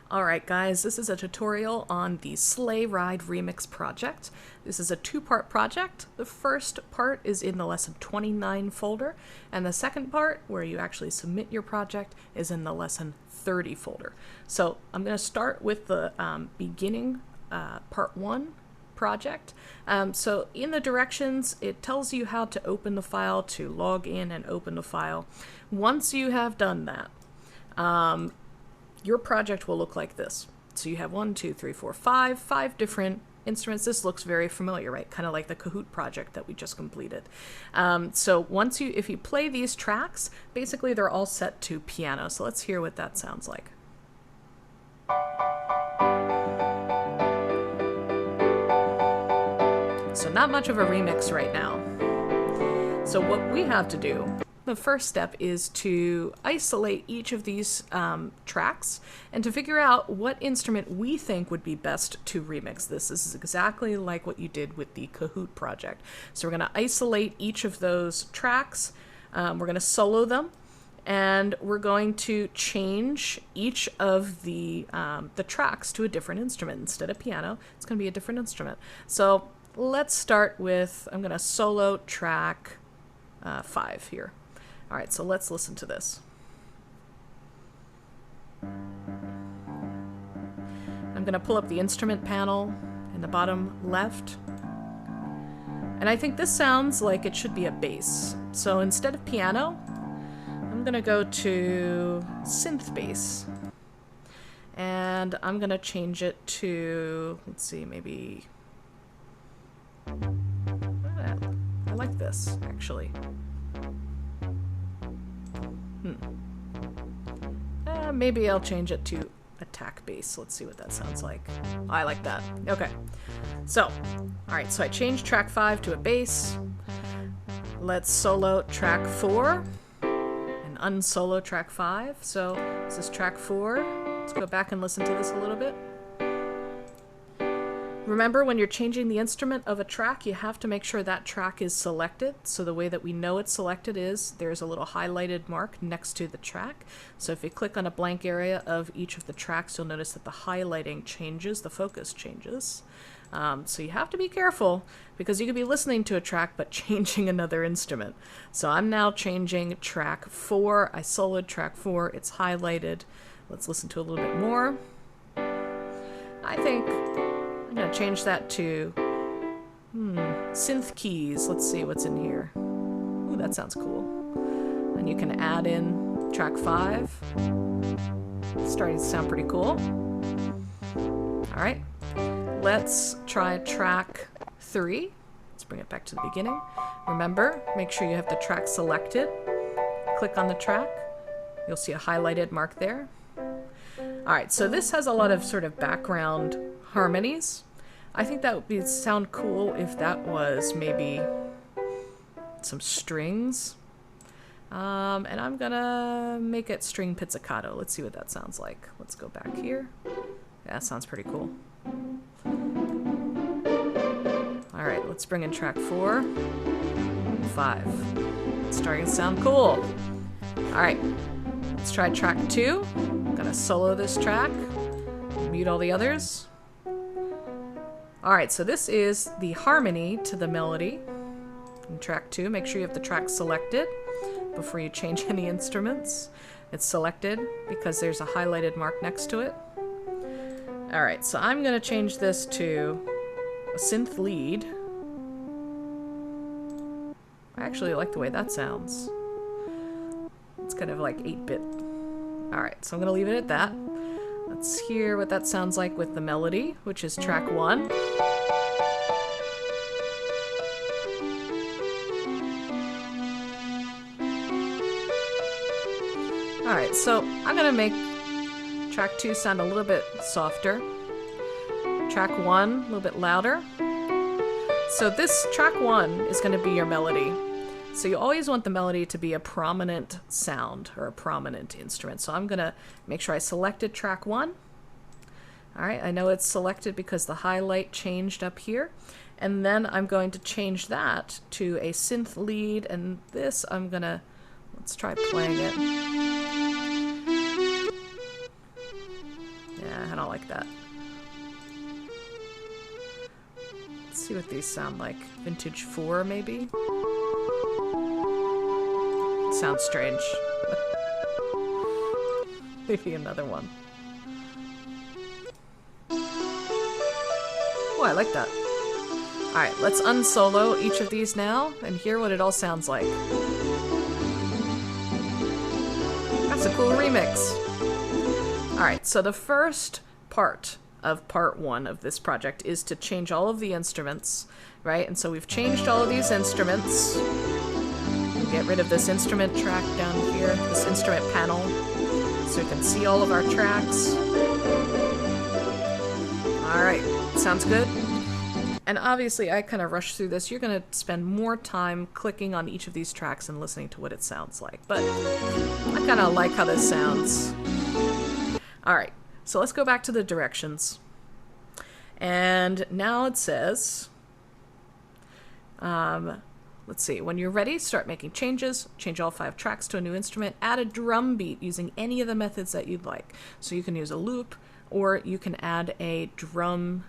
Alright guys, this is a tutorial on the Sleigh Ride Remix project. This is a two-part project. The first part is in the Lesson 29 folder, and the second part, where you actually submit your project, is in the Lesson 30 folder. So I'm going to start with the beginning part 1 project. So in the directions, it tells you how to open the file, to log in and open the file. Once you have done that, your project will look like this. So you have 5 different instruments. This looks very familiar, right? Kind of like the Kahoot project that we just completed. So if you play these tracks, basically they're all set to piano. So let's hear what that sounds like. So not much of a remix right now. So what we have to do, the first step, is to isolate each of these tracks and to figure out what instrument we think would be best to remix this. This is exactly like what you did with the Kahoot project. So we're going to isolate each of those tracks, we're going to solo them, and we're going to change each of the tracks to a different instrument. Instead of piano, it's going to be a different instrument. So let's start with, I'm going to solo track 5 here. All right, so let's listen to this. I'm going to pull up the instrument panel in the bottom left. And I think this sounds like it should be a bass. So instead of piano, I'm going to go to synth bass. And I'm going to change it to, let's see, maybe... I like this, actually. Maybe I'll change it to attack bass. Let's see what that sounds like. I like that. Okay. So, alright, so I changed track 5 to a bass. Let's solo track 4 and unsolo track 5. So, this is track 4. Let's go back and listen to this a little bit. Remember, when you're changing the instrument of a track, you have to make sure that track is selected. So the way that we know it's selected is there's a little highlighted mark next to the track. So if you click on a blank area of each of the tracks, you'll notice that the highlighting changes, the focus changes. So you have to be careful, because you could be listening to a track but changing another instrument. So I'm now changing track 4. I soloed track 4. It's highlighted. Let's listen to a little bit more. I think I'm going to change that to synth keys. Let's see what's in here. Ooh, that sounds cool. And you can add in track 5. It's starting to sound pretty cool. All right, let's try track 3. Let's bring it back to the beginning. Remember, make sure you have the track selected. Click on the track. You'll see a highlighted mark there. All right, so this has a lot of sort of background harmonies. I think that would sound cool if that was maybe some strings. And I'm gonna make it string pizzicato. Let's see what that sounds like. Let's go back here. Yeah, that sounds pretty cool. All right, let's bring in track 4, 5. It's starting to sound cool. All right, let's try track 2. I'm gonna solo this track, mute all the others. Alright, so this is the harmony to the melody in track 2. Make sure you have the track selected before you change any instruments. It's selected because there's a highlighted mark next to it. Alright, so I'm going to change this to a synth lead. I actually like the way that sounds. It's kind of like 8-bit. Alright, so I'm going to leave it at that. Let's hear what that sounds like with the melody, which is track 1. Alright, so I'm going to make track 2 sound a little bit softer. Track 1, a little bit louder. So this track 1 is going to be your melody. So you always want the melody to be a prominent sound or a prominent instrument. So I'm going to make sure I selected track 1. All right, I know it's selected because the highlight changed up here. And then I'm going to change that to a synth lead. And this I'm going to, let's try playing it. Yeah, kind of like that. Let's see what these sound like. Vintage 4, maybe? Sounds strange. Maybe another one. Oh, I like that. Alright, let's unsolo each of these now and hear what it all sounds like. That's a cool remix. Alright, so the first part of part 1 of this project is to change all of the instruments, right? And so we've changed all of these instruments. Get rid of this instrument track down here, this instrument panel, so we can see all of our tracks. Alright, sounds good. And obviously I kind of rushed through this. You're going to spend more time clicking on each of these tracks and listening to what it sounds like. But I kind of like how this sounds. Alright, so let's go back to the directions. And now it says, let's see, when you're ready, start making changes. Change all 5 tracks to a new instrument. Add a drum beat using any of the methods that you'd like. So you can use a loop, or you can add a drum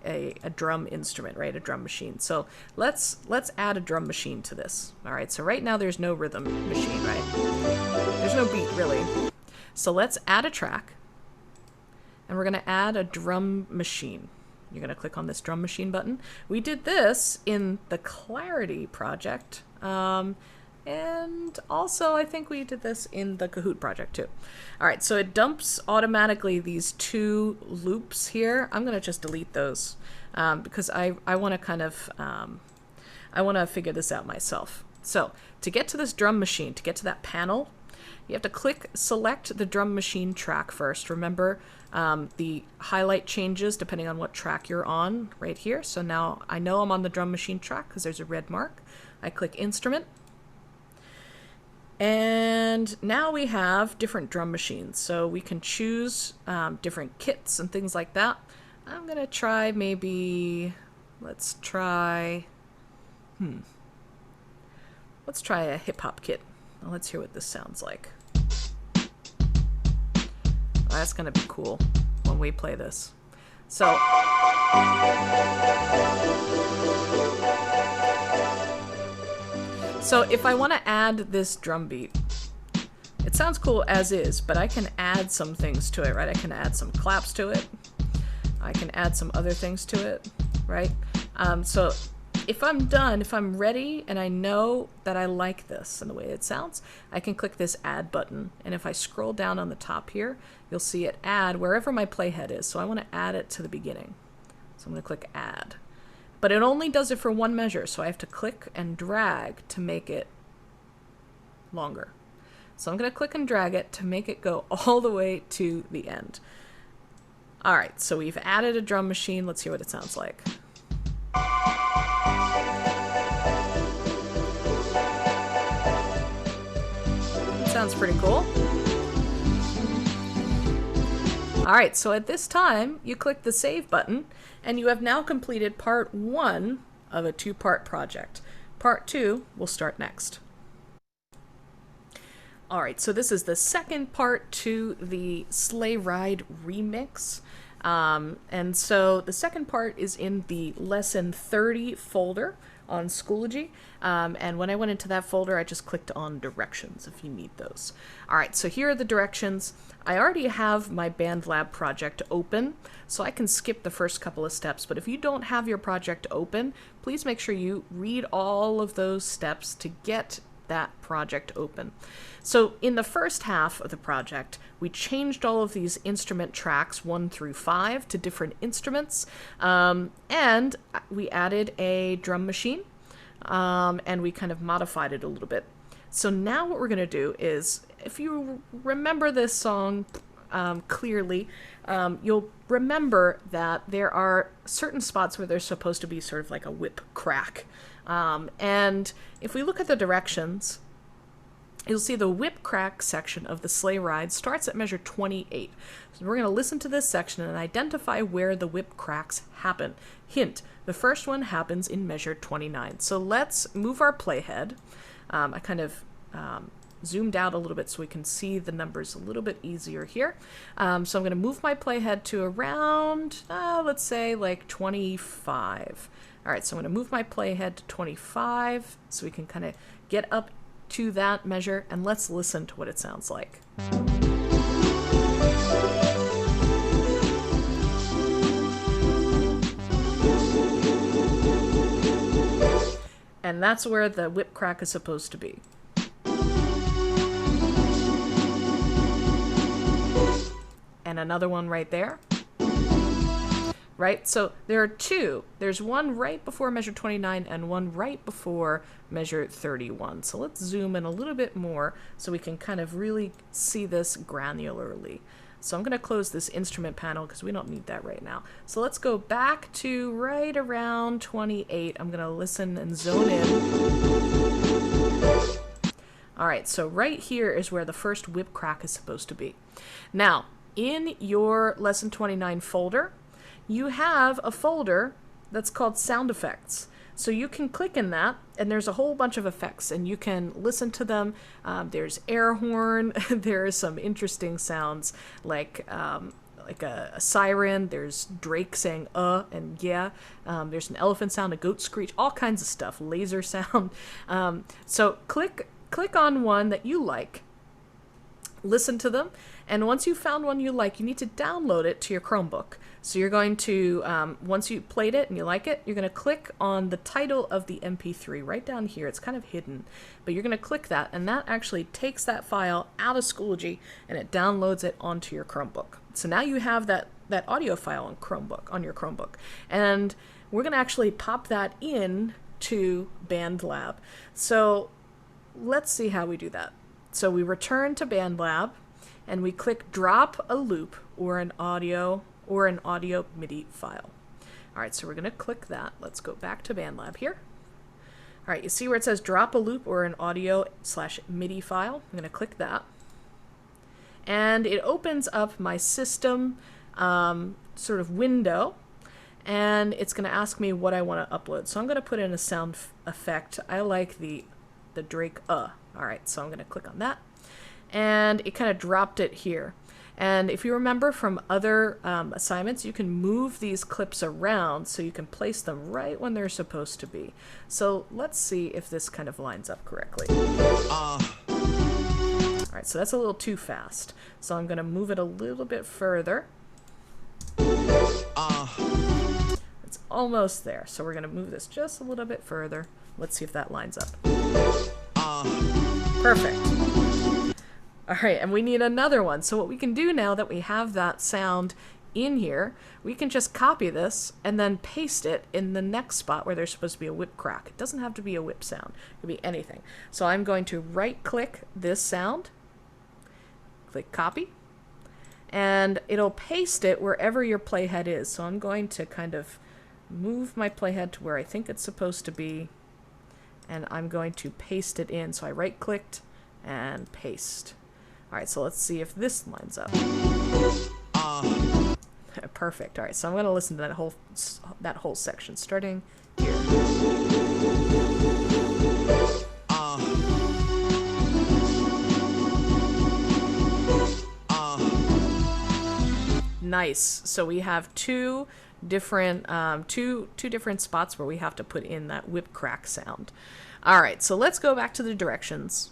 a drum instrument, right? A drum machine. So let's add a drum machine to this. All right, so right now there's no rhythm machine, right? There's no beat, really. So let's add a track, and we're going to add a drum machine. You're going to click on this drum machine button. We did this in the Clarity project, and also I think we did this in the Kahoot project too. All right, so it dumps automatically these 2 loops here. I'm going to just delete those because I want to kind of, I want to figure this out myself. So to get to this drum machine, to get to that panel, you have to select the drum machine track first. Remember, the highlight changes depending on what track you're on right here. So now I know I'm on the drum machine track because there's a red mark. I click Instrument. And now we have different drum machines. So we can choose different kits and things like that. I'm going to try maybe, let's try a hip-hop kit. Well, let's hear what this sounds like. Oh, that's going to be cool when we play this. So if I want to add this drum beat, it sounds cool as is, but I can add some things to it, right? I can add some claps to it. I can add some other things to it, right? So if I'm done, if I'm ready and I know that I like this and the way it sounds, I can click this add button. And if I scroll down on the top here, you'll see it add wherever my playhead is. So I want to add it to the beginning. So I'm going to click add. But it only does it for one measure, so I have to click and drag to make it longer. So I'm going to click and drag it to make it go all the way to the end. All right, so we've added a drum machine. Let's hear what it sounds like. It sounds pretty cool. All right, so at this time, you click the save button, and you have now completed part 1 of a 2-part project. Part 2 will start next. All right, so this is the second part to the Sleigh Ride remix. And so the second part is in the Lesson 30 folder on Schoology. And when I went into that folder, I just clicked on directions if you need those. All right, so here are the directions. I already have my BandLab project open, so I can skip the first couple of steps. But if you don't have your project open, please make sure you read all of those steps to get that project open. So in the first half of the project, we changed all of these instrument tracks 1 through 5 to different instruments, and we added a drum machine, and we kind of modified it a little bit. So now what we're going to do is, if you remember this song clearly, you'll remember that there are certain spots where there's supposed to be sort of like a whip crack. And if we look at the directions, you'll see the whip crack section of the sleigh ride starts at measure 28. So we're going to listen to this section and identify where the whip cracks happen. Hint, the first one happens in measure 29. So let's move our playhead. I kind of zoomed out a little bit so we can see the numbers a little bit easier here. So I'm going to move my playhead to around, let's say like 25. All right, so I'm going to move my playhead to 25 so we can kind of get up to that measure, and let's listen to what it sounds like. And that's where the whip crack is supposed to be. And another one right there. Right? So there are two. There's one right before measure 29 and one right before measure 31. So let's zoom in a little bit more so we can kind of really see this granularly. So I'm going to close this instrument panel because we don't need that right now. So let's go back to right around 28. I'm going to listen and zone in. All right, so right here is where the first whip crack is supposed to be. Now, in your lesson 29 folder, you have a folder that's called sound effects. So you can click in that, and there's a whole bunch of effects, and you can listen to them. There's air horn. There are some interesting sounds like a siren. There's Drake saying and yeah. There's an elephant sound, a goat screech, all kinds of stuff. Laser sound. So click on one that you like. Listen to them, and once you've found one you like, you need to download it to your Chromebook. So you're going to, once you played it and you like it, you're going to click on the title of the MP3 right down here. It's kind of hidden, but you're going to click that, and that actually takes that file out of Schoology and it downloads it onto your Chromebook. So now you have that audio file on your Chromebook, and we're going to actually pop that in to BandLab. So let's see how we do that. So we return to BandLab and we click drop a loop or an audio MIDI file. All right, so we're going to click that. Let's go back to BandLab here. All right, you see where it says drop a loop or an audio/MIDI file? I'm going to click that. And it opens up my system sort of window, and it's going to ask me what I want to upload. So I'm going to put in a sound effect. I like the Drake All right, so I'm going to click on that, and it kind of dropped it here. And if you remember from other assignments, you can move these clips around so you can place them right when they're supposed to be. So let's see if this kind of lines up correctly. All right, so that's a little too fast. So I'm going to move it a little bit further. It's almost there. So we're going to move this just a little bit further. Let's see if that lines up. Perfect. All right, and we need another one. So what we can do now that we have that sound in here, we can just copy this and then paste it in the next spot where there's supposed to be a whip crack. It doesn't have to be a whip sound. It could be anything. So I'm going to right-click this sound, click copy, and it'll paste it wherever your playhead is. So I'm going to kind of move my playhead to where I think it's supposed to be, and I'm going to paste it in. So I right-clicked and paste. All right, so let's see if this lines up. Perfect. All right, so I'm going to listen to that whole section starting here. Nice. So we have two different spots where we have to put in that whip crack sound. All right, so let's go back to the directions.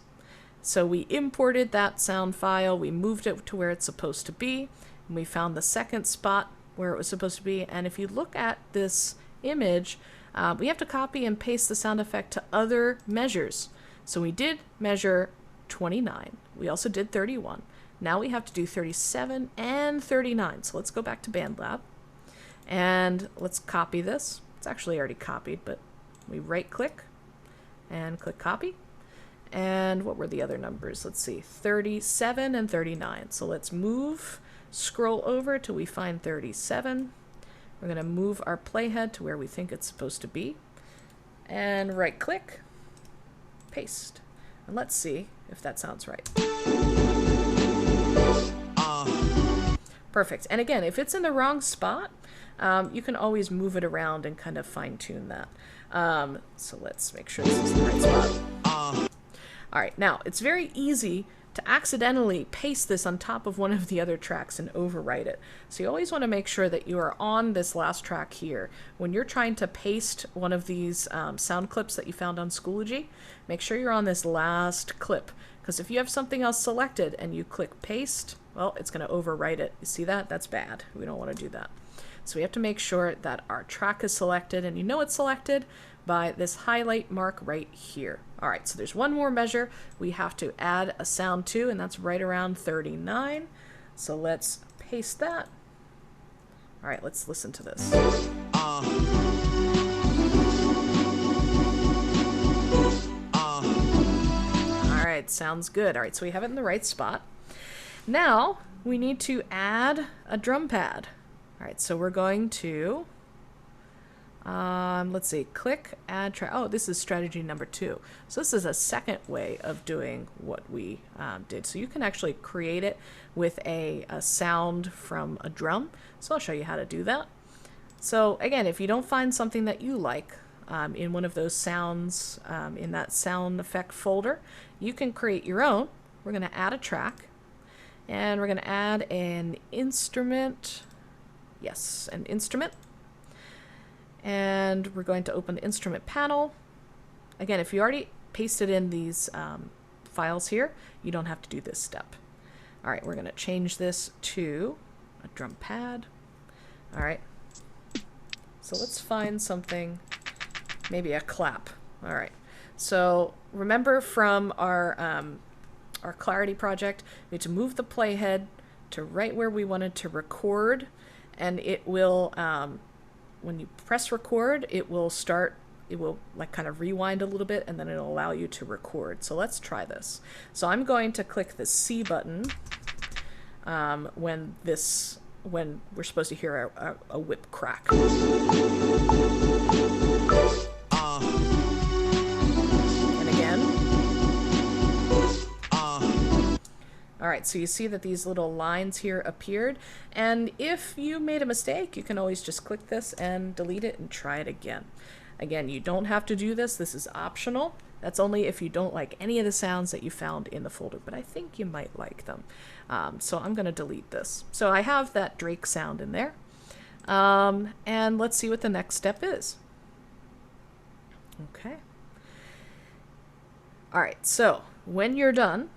So we imported that sound file, we moved it to where it's supposed to be, and we found the second spot where it was supposed to be. And if you look at this image, we have to copy and paste the sound effect to other measures. So we did measure 29. We also did 31. Now we have to do 37 and 39. So let's go back to BandLab and let's copy this. It's actually already copied, but we right-click and click copy. And what were the other numbers? Let's see, 37 and 39. So let's scroll over till we find 37. We're going to move our playhead to where we think it's supposed to be. And right-click, paste. And let's see if that sounds right. Perfect. And again, if it's in the wrong spot, you can always move it around and kind of fine-tune that. So let's make sure this is the right spot. All right, now it's very easy to accidentally paste this on top of one of the other tracks and overwrite it. So you always want to make sure that you are on this last track here. When you're trying to paste one of these sound clips that you found on Schoology, make sure you're on this last clip, because if you have something else selected and you click paste, well, it's going to overwrite it. You see that? That's bad. We don't want to do that. So we have to make sure that our track is selected, and you know it's selected by this highlight mark right here. All right, so there's one more measure we have to add a sound to, and that's right around 39. So let's paste that. All right, let's listen to this. All right, sounds good. All right, so we have it in the right spot. Now we need to add a drum pad. All right, so we're going to let's see, click add track. Oh, this is strategy number 2. So this is a second way of doing what we did. So you can actually create it with a sound from a drum. So I'll show you how to do that. So again, if you don't find something that you like in one of those sounds in that sound effect folder, you can create your own. We're going to add a track, and we're going to add an instrument. Yes, an instrument. And we're going to open the instrument panel. Again, if you already pasted in these files here, you don't have to do this step. All right, we're going to change this to a drum pad. All right, so let's find something, maybe a clap. All right, so remember from our clarity project, we need to move the playhead to right where we wanted to record, and it will when you press record, it will like kind of rewind a little bit, and then it'll allow you to record. So let's try this. So I'm going to click the C button when we're supposed to hear a whip crack. And again. All right, so you see that these little lines here appeared, and if you made a mistake, you can always just click this and delete it and try it again. Again, you don't have to do this. This is optional. That's only if you don't like any of the sounds that you found in the folder, but I think you might like them. So I'm going to delete this. So I have that Drake sound in there, and let's see what the next step is. Okay. All right, so when you're done,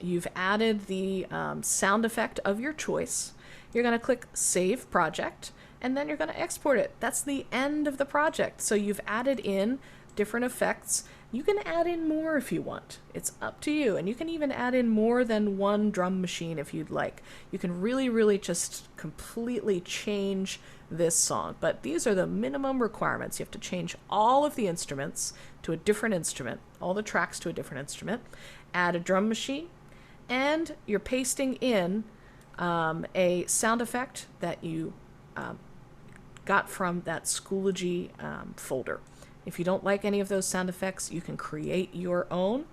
you've added the sound effect of your choice. You're going to click Save Project, and then you're going to export it. That's the end of the project. So you've added in different effects. You can add in more if you want. It's up to you. And you can even add in more than one drum machine if you'd like. You can really just completely change this song. But these are the minimum requirements. You have to change all of the instruments to a different instrument, all the tracks to a different instrument, add a drum machine, and you're pasting in a sound effect that you got from that Schoology folder. If you don't like any of those sound effects, you can create your own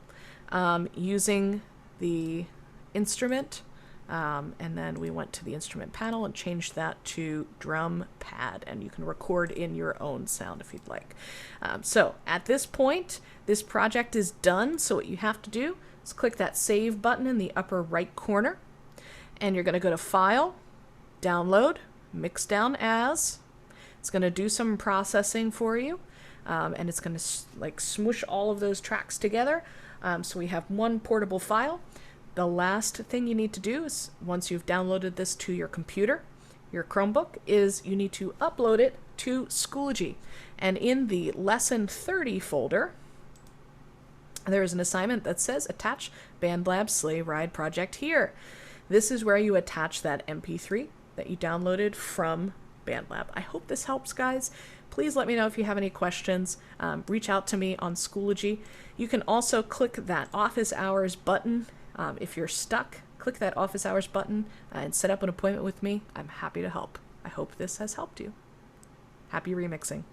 using the instrument. And then we went to the instrument panel and changed that to drum pad, and you can record in your own sound if you'd like. So at this point, this project is done. So what you have to do is click that Save button in the upper right corner, and you're going to go to File, Download, Mixdown As. It's going to do some processing for you, and it's going to like smoosh all of those tracks together. So we have one portable file. The last thing you need to do is, once you've downloaded this to your computer, your Chromebook, is you need to upload it to Schoology. And in the Lesson 30 folder, there is an assignment that says Attach BandLab Sleigh Ride Project here. This is where you attach that MP3 that you downloaded from BandLab. I hope this helps, guys. Please let me know if you have any questions. Reach out to me on Schoology. You can also click that Office Hours button. If you're stuck, click that Office Hours button and set up an appointment with me. I'm happy to help. I hope this has helped you. Happy remixing.